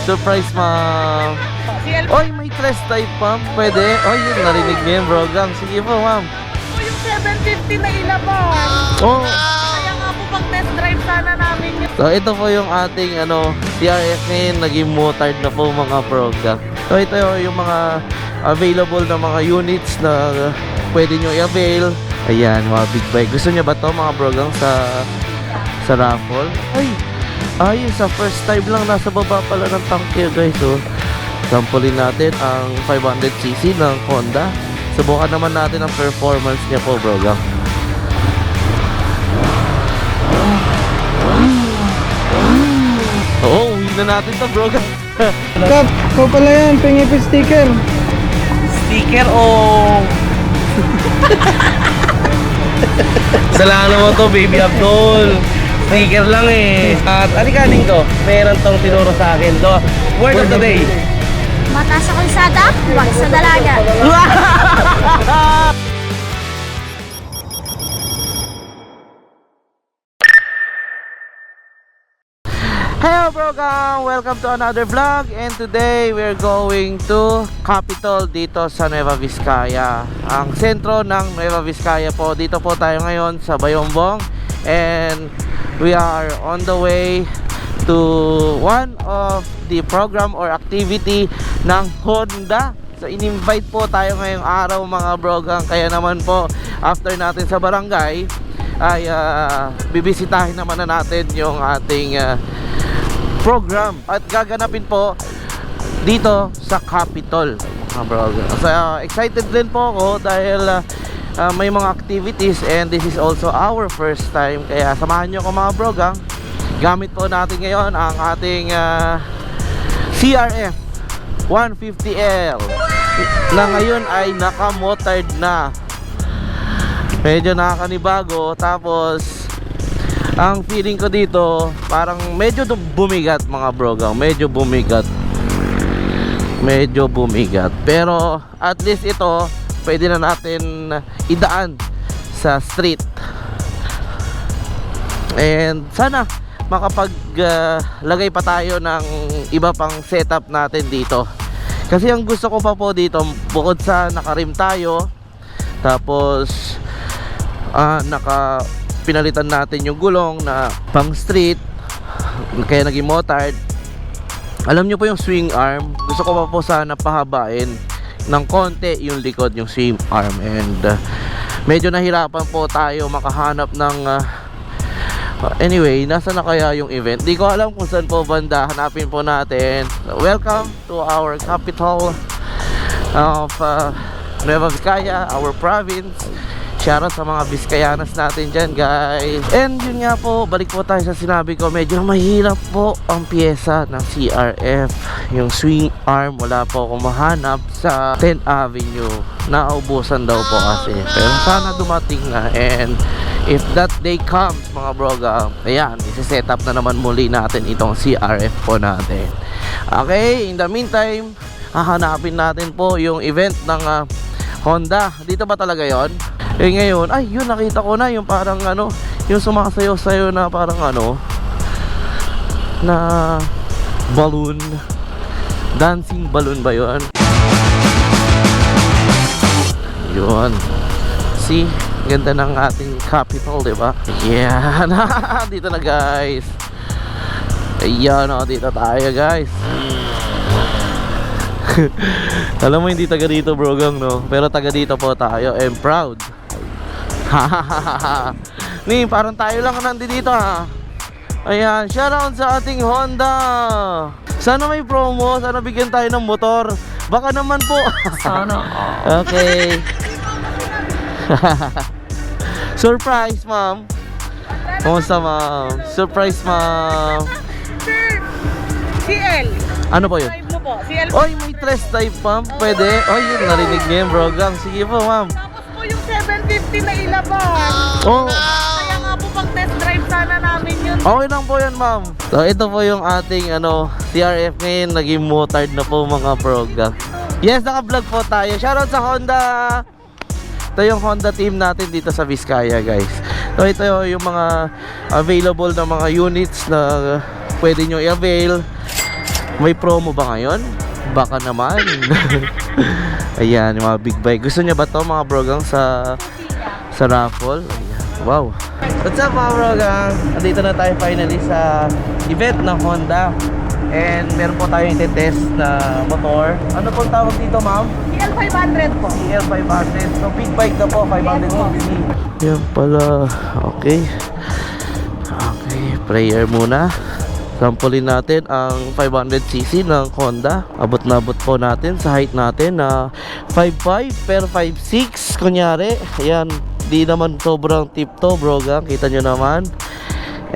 Surprise, ma'am. Oy, may test type, ma'am. Pwede? Oy, yun, narinig niyo yung brogang. Sige po, ma'am. O yung 750 na ilabas. Oh. Kaya nga po pag test drive sana namin yun. So, ito po yung ating CRF ngayon. Naging motard na po mga brogang. So, ito yung mga available na mga units na pwede nyo i-avail. Ayan, mga big bike. Gusto nyo ba to mga brogang sa raffle? Ay, sa first time lang nasa baba pala ng tanke, guys. So, sampulin natin ang 500cc ng Honda. Subukan naman natin ang performance niya po, brogang. Oo, uwi na natin to, brogang. Kap, ikaw pala yan, pingi pa sticker. Sticker o... Salamat naman to, baby Abdul. Sticker lang eh. At alikaning to, meron tong tinuro sa akin to. Word of the day. Mata sa kalsada, huwag sa dalaga. Hello brogang! Welcome to another vlog. And today we're going to Capitol dito sa Nueva Vizcaya. Ang sentro ng Nueva Vizcaya po. Dito po tayo ngayon sa Bayombong. And we are on the way to one of the program or activity ng Honda. So in-invite po tayo ngayong araw mga brogang. Kaya naman po after natin sa barangay ay bibisitahin naman na natin yung ating program at gaganapin po dito sa Capitol mga brogang. So excited din po ako dahil may mga activities and this is also our first time. Kaya samahan nyo ko mga brogang. Gamit po natin ngayon ang ating CRF 150L na ngayon ay naka-motard na. Medyo nakakanibago. Tapos ang feeling ko dito parang medyo bumigat mga brogang. Medyo bumigat. Pero at least ito pwede na natin idaan sa street. And sana makapaglagay pa tayo ng iba pang setup natin dito. Kasi ang gusto ko pa po dito, bukod sa nakarim tayo, tapos pinalitan natin yung gulong na pang street, kaya naging motard. Alam nyo po yung swing arm, gusto ko pa po sana pahabain ng konti yung likod, yung swing arm. And medyo nahirapan po tayo makahanap ng anyway, nasa na kaya yung event? Di ko alam kung saan po banda. Hanapin po natin. Welcome to our capital of Nueva Vizcaya, our province. Shoutout sa mga Vizcayanas natin dyan, guys. And yun nga po, balik po tayo sa sinabi ko. Medyo mahirap po ang pyesa ng CRF. Yung swing arm, wala po akong mahanap sa 10th Avenue. Naubusan daw po kasi. Pero sana dumating na. And if that day comes mga broga, ayan, isi-set up na naman muli natin itong CRF po natin. Okay, in the meantime, hahanapin natin po yung event ng Honda. Dito ba talaga yon? Eh ngayon, ay yun, nakita ko na yung parang yung sumasayaw-sayo na parang na balloon, dancing balloon ba yun? Yun, see, ganda ng ating Capitol, diba? Yan. Dito na guys. Ayan o, dito tayo guys. Alam mo hindi taga dito brogang no, pero taga dito po tayo. I'm proud. Ni, parang tayo lang nandito ha. Ayan, shoutout sa ating Honda. Sana may promo, sana bigyan tayo ng motor. Baka naman po. Sana. Okay. Surprise, ma'am. Kumusta, ma'am? Surprise, ma'am. Sir, CL. Ano po yun? Drive mo po. CL. Oy, may test type, ma'am. Pwede? Oy, yun, narinig niyo yung brogang. Sige po, ma'am. Tapos po yung 750 na ilabas. Oh, Kaya nga po pag test drive sana namin yun. okay lang po yan, ma'am. So, ito po yung ating CRF ngayon. Naging motard na po mga brogang. Yes, naka-vlog po tayo. Shoutout sa Honda. Ito yung Honda team natin dito sa Vizcaya, guys. So, ito yung mga available na mga units na pwede nyo i-avail. May promo ba ngayon? Baka naman. Ayan, yung mga big bike. Gusto niya ba to mga brogang sa raffle? Ayan. Wow. What's up mga brogang? Andito na tayo finally sa event ng Honda. And meron po tayong itetest na motor. Ano pong tawag dito, ma'am? CL500 po. CL500. So big bike na po, 500cc. Yan pala. Okay. Okay, prayer muna. Sampulin natin ang 500cc ng Honda. Abot na abot po natin sa height natin na 5'5 pero 5'6 kunyari. Ayan, di naman sobrang tip to, brogang. Kita nyo naman.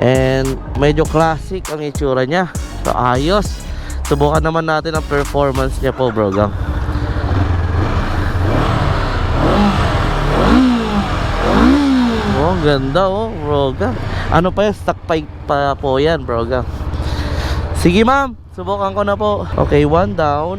And medyo classic ang itsura niya. So ayos. Subukan naman natin ang performance niya po, brogang. Oh, ganda oh, brogang. Ano pa yan? Stock pipe pa po yan, brogang. Sige ma'am, subukan ko na po. Okay, one down.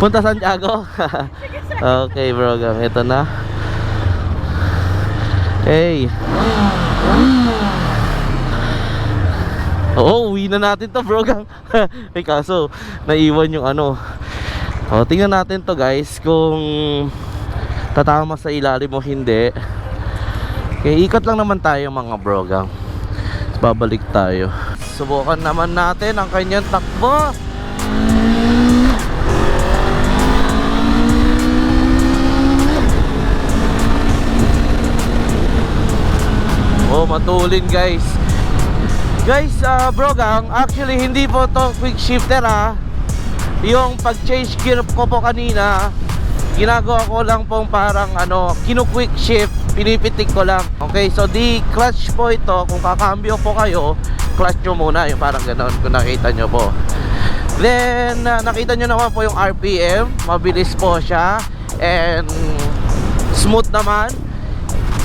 Punta Santiago. Okay, brogang. Ito na. Hey. Oo, uwi na natin to, brogang. Eh kaso, naiwan yung ano. O, tingnan natin to guys kung tatama sa ilalim o hindi. Okay, ikot lang naman tayo mga brogang. Babalik tayo. Subukan naman natin ang kanyang takbo. Oh, matulin guys. Guys, brogang, actually hindi po to quick shifter Yung pag-change gear ko po kanina, ginagawa ko lang pong parang kinu-quick shift, pinipitik ko lang. Okay, so di clutch po ito. Kung kakambyo po kayo, clutch nyo muna, yung parang ganoon kung nakita nyo po. Then, nakita nyo naman po yung RPM, mabilis po siya. And smooth naman.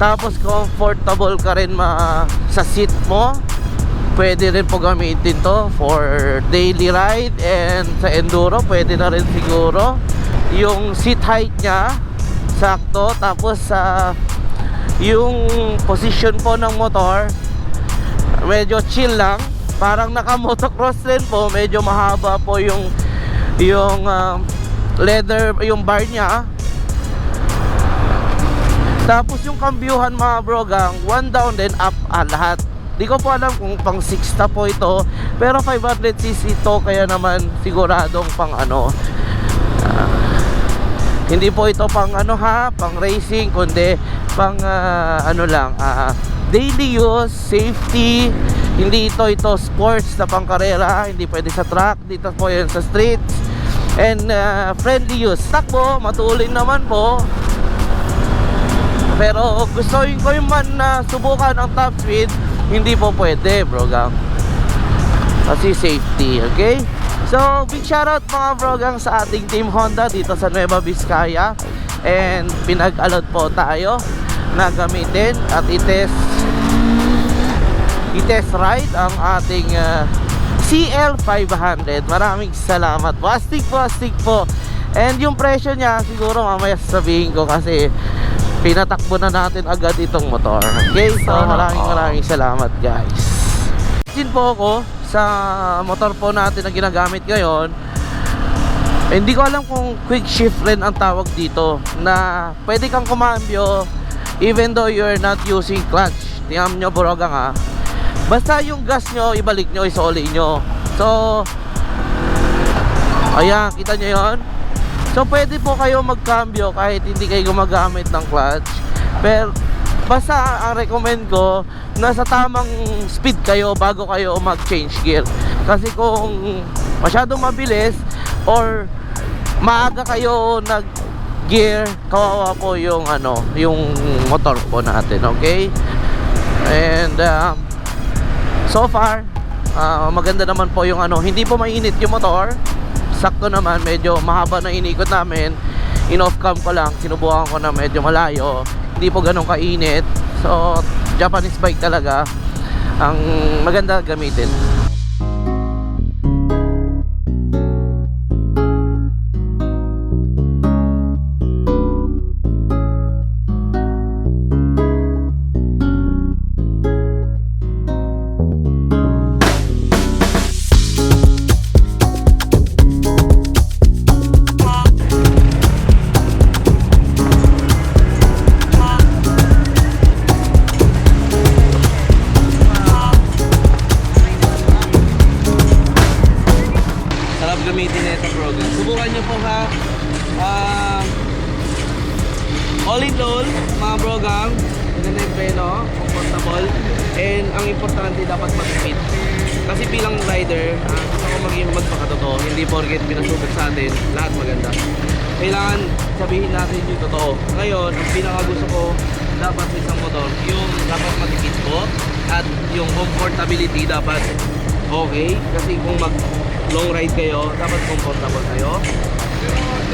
Tapos comfortable ka rin sa seat mo. Pwede rin po gamitin to for daily ride. And sa enduro, pwede na rin siguro. Yung seat height niya sakto. Tapos yung position po ng motor medyo chill lang. Parang naka motocross rin po. Medyo mahaba po yung leather, yung bar niya. Tapos yung kambyuhan mga brogang, one down then up lahat. Di ko po alam kung pang 6 na po ito, pero 500cc to, kaya naman siguradong pang hindi po ito pang pang racing, kundi pang daily use, safety. Hindi ito sports na pang karera, hindi pwede sa track, dito po yan sa streets. And friendly use, takbo, matulin naman po. Pero gusto ko yung subukan ang top speed, hindi po pwede, brogang. Kasi safety, okay? So, big shoutout mga brogang sa ating Team Honda dito sa Nueva Vizcaya. And pinag-allowed po tayo na gamitin at i-test ride ang ating CL500. Maraming salamat po. Astig po. And yung presyo niya, siguro mamaya sasabihin ko kasi pinatakbo na natin agad itong motor. Okay, so maraming salamat guys. Din po ako sa motor po natin na ginagamit ngayon. Hindi ko alam kung quick shift rin ang tawag dito, na pwede kang kumambyo even though you're not using clutch. Tingnan nyo brogang basta yung gas nyo, ibalik nyo, isoli nyo. So ayan, kita nyo yon. So pwede po kayo magkambyo kahit hindi kayo gumagamit ng clutch. Pero basta ang recommend ko, nasa tamang speed kayo bago kayo mag-change gear. Kasi kung masyadong mabilis or maaga kayo nag-gear, kawawa po yung motor po natin, okay? And so far, maganda naman po yung hindi po mainit yung motor. Sakto naman, medyo mahaba na inikot namin. In-off cam ko lang, sinubukan ko na medyo malayo. Hindi po ganun kainit. So, Japanese bike talaga ang maganda gamitin. gagamitin na ito program. Subukan nyo po ha. All in all, mga program, maganda yung preno, comfortable, and ang importante dapat matipid. Kasi bilang rider, gusto ko magpakatotoo, hindi porket pinasubok sa atin, lahat maganda. Kailangan sabihin natin yung totoo. Ngayon, ang pinaka gusto ko dapat sa isang motor, yung dapat matipid po at yung comfortability dapat okay. Kasi kung mag long ride kayo, dapat comfortable kayo.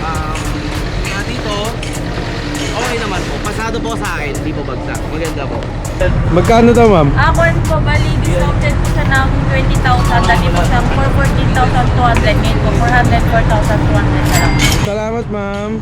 Kaya dito, okay naman po. Pasado po sa akin, hindi po bagsak. Maganda po. Magkano daw, ma'am? Ako po, bali, discounted po siya ng 20,000. Dati po siya for 14,200. Ngayon po, 404,200 na lang. Salamat, ma'am.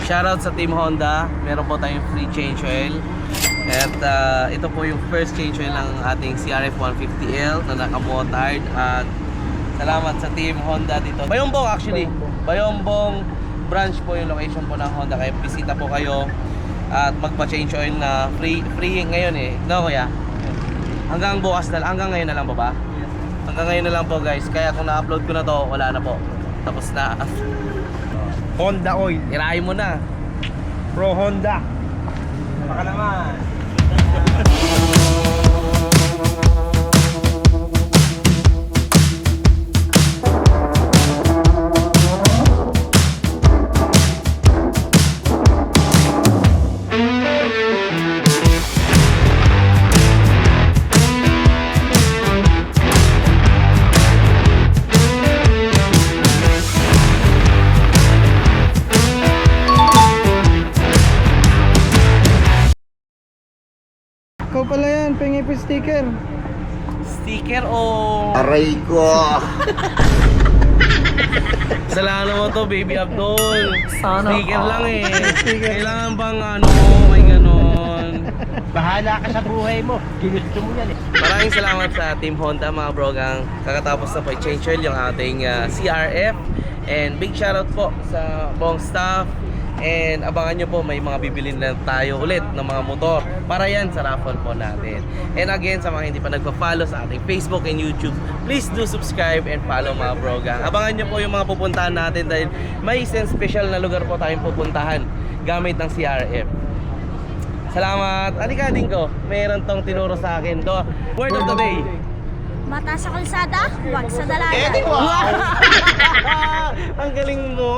Shoutout sa Team Honda. Meron po tayong free change oil. At ito po yung first change oil ng ating CRF 150L na naka-motard. At salamat sa Team Honda dito. Bayombong actually. Bayombong branch po yung location po ng Honda. Kaya bisita po kayo at magpa-change oil na free ngayon eh. No, kuya? Hanggang bukas na, hanggang ngayon na lang po ba? Hanggang ngayon na lang po guys. Kaya kung na-upload ko na to, wala na po. Tapos na. Honda Oil. Irahin mo na. Pro Honda. Baka naman. Ikaw pala yan, pengi pa sticker. Sticker o... Aray ko! Kasalanan mo to, Baby Abdul. Sticker lang eh. Sticker. Kailangan bang ano, may ganon. Bahala ka sa buhay mo. Ginusto mo yan eh. Maraming salamat sa Team Honda mga brogang. Kakatapos na po i-change oil yung ating CRF. And big shoutout po sa buong staff. And abangan nyo po, may mga bibilin na tayo ulit ng mga motor. Para yan sa raffle po natin. And again, sa mga hindi pa nagpa-follow sa ating Facebook and YouTube, please do subscribe and follow mga brogang. Abangan nyo po yung mga pupuntahan natin dahil may isang special na lugar po tayong pupuntahan gamit ng CRF. Salamat! Alika din ko, mayroon tong tinuro sa akin. To, word of the day. Mata sa kalsada, wag sa dalaga. Ang galing mo!